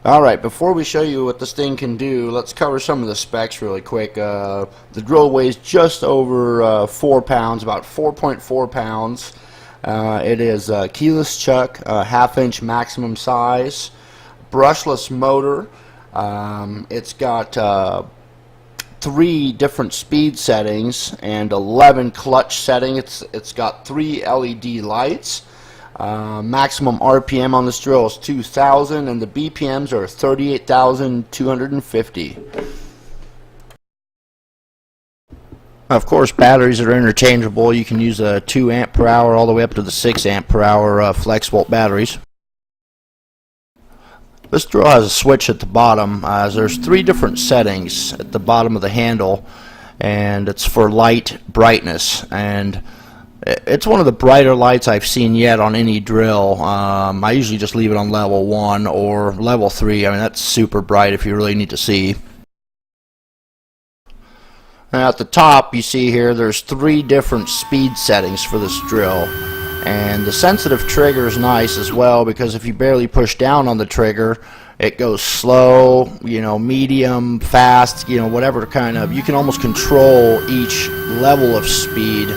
Alright, before we show you what this thing can do, let's cover some of the specs really quick. The drill weighs just over 4 pounds, about 4.4 pounds. It is a keyless chuck, half-inch maximum size, brushless motor. It's got 3 different speed settings and 11 clutch settings. It's got 3 LED lights. Maximum RPM on this drill is 2,000 and the BPMs are 38,250. Of course, batteries are interchangeable. You can use a 2 amp per hour all the way up to the 6 amp per hour flex volt batteries. This drill has a switch at the bottom. There's 3 different settings at the bottom of the handle, and it's for light brightness, and it's one of the brighter lights I've seen yet on any drill. I usually just leave it on level 1 or level 3. I mean, that's super bright if you really need to see. Now at the top you see here there's 3 different speed settings for this drill, and the sensitive trigger is nice as well, because if you barely push down on the trigger it goes slow, medium, fast, whatever kind of, you can almost control each level of speed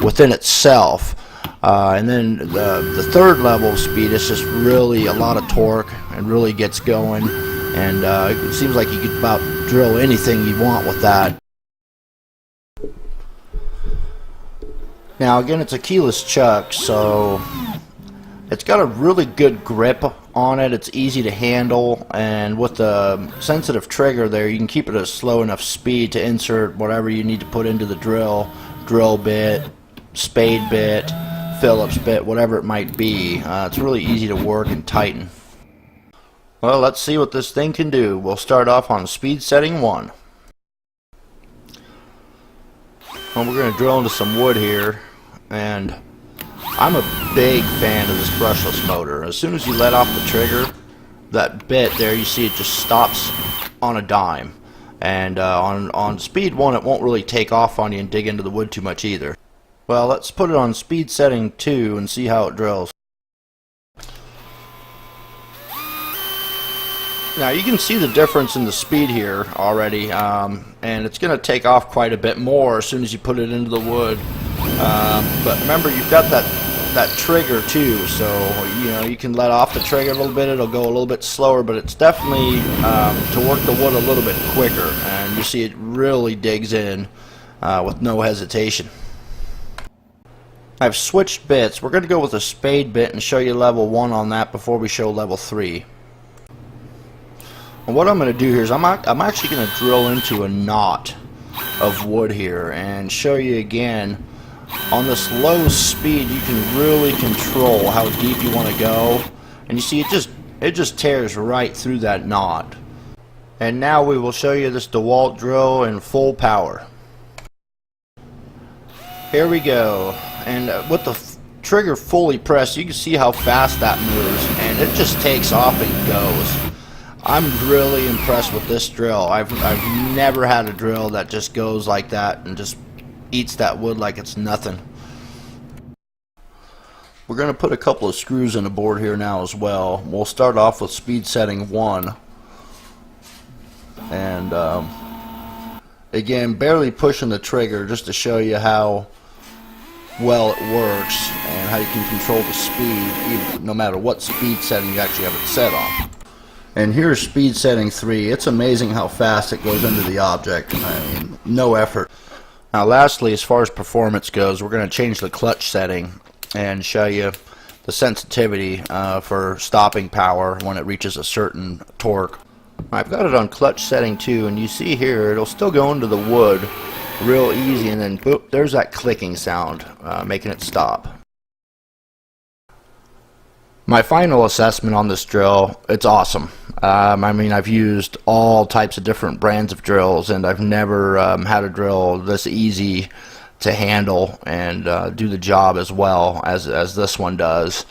within itself. And then the third level of speed is just really a lot of torque and really gets going, and it seems like you could about drill anything you want with that. Now again, it's a keyless chuck, so it's got a really good grip on it. It's easy to handle, and with the sensitive trigger there you can keep it at a slow enough speed to insert whatever you need to put into the drill bit, spade bit, Phillips bit, whatever it might be. It's really easy to work and tighten. Well, let's see what this thing can do. We'll start off on speed setting 1. Well, we're going to drill into some wood here, and I'm a big fan of this brushless motor. As soon as you let off the trigger, that bit there, you see it just stops on a dime. And on speed 1 it won't really take off on you and dig into the wood too much either. Well, let's put it on speed setting 2 and see how it drills. Now you can see the difference in the speed here already, and it's going to take off quite a bit more as soon as you put it into the wood. But remember, you've got that trigger too, so you can let off the trigger a little bit. It'll go a little bit slower, but it's definitely to work the wood a little bit quicker, and you see it really digs in with no hesitation. I've switched bits. We're going to go with a spade bit and show you level 1 on that before we show level 3. And what I'm going to do here is I'm actually going to drill into a knot of wood here and show you again. On this low speed you can really control how deep you want to go, and you see it just tears right through that knot. And now we will show you this DeWalt drill in full power. Here we go, and with the trigger fully pressed you can see how fast that moves, and it just takes off and goes. I'm really impressed with this drill. I've never had a drill that just goes like that and just eats that wood like it's nothing. We're going to put a couple of screws in the board here now as well. We'll start off with speed setting 1, and again, barely pushing the trigger just to show you how well it works and how you can control the speed even no matter what speed setting you actually have it set on. And here's speed setting 3. It's amazing how fast it goes into the object. I mean, no effort. Now lastly, as far as performance goes, we're going to change the clutch setting and show you the sensitivity for stopping power when it reaches a certain torque. I've got it on clutch setting 2, and you see here it'll still go into the wood real easy, and then boop, there's that clicking sound making it stop. My final assessment on this drill, it's awesome. I mean, I've used all types of different brands of drills, and I've never had a drill this easy to handle and do the job as well as this one does.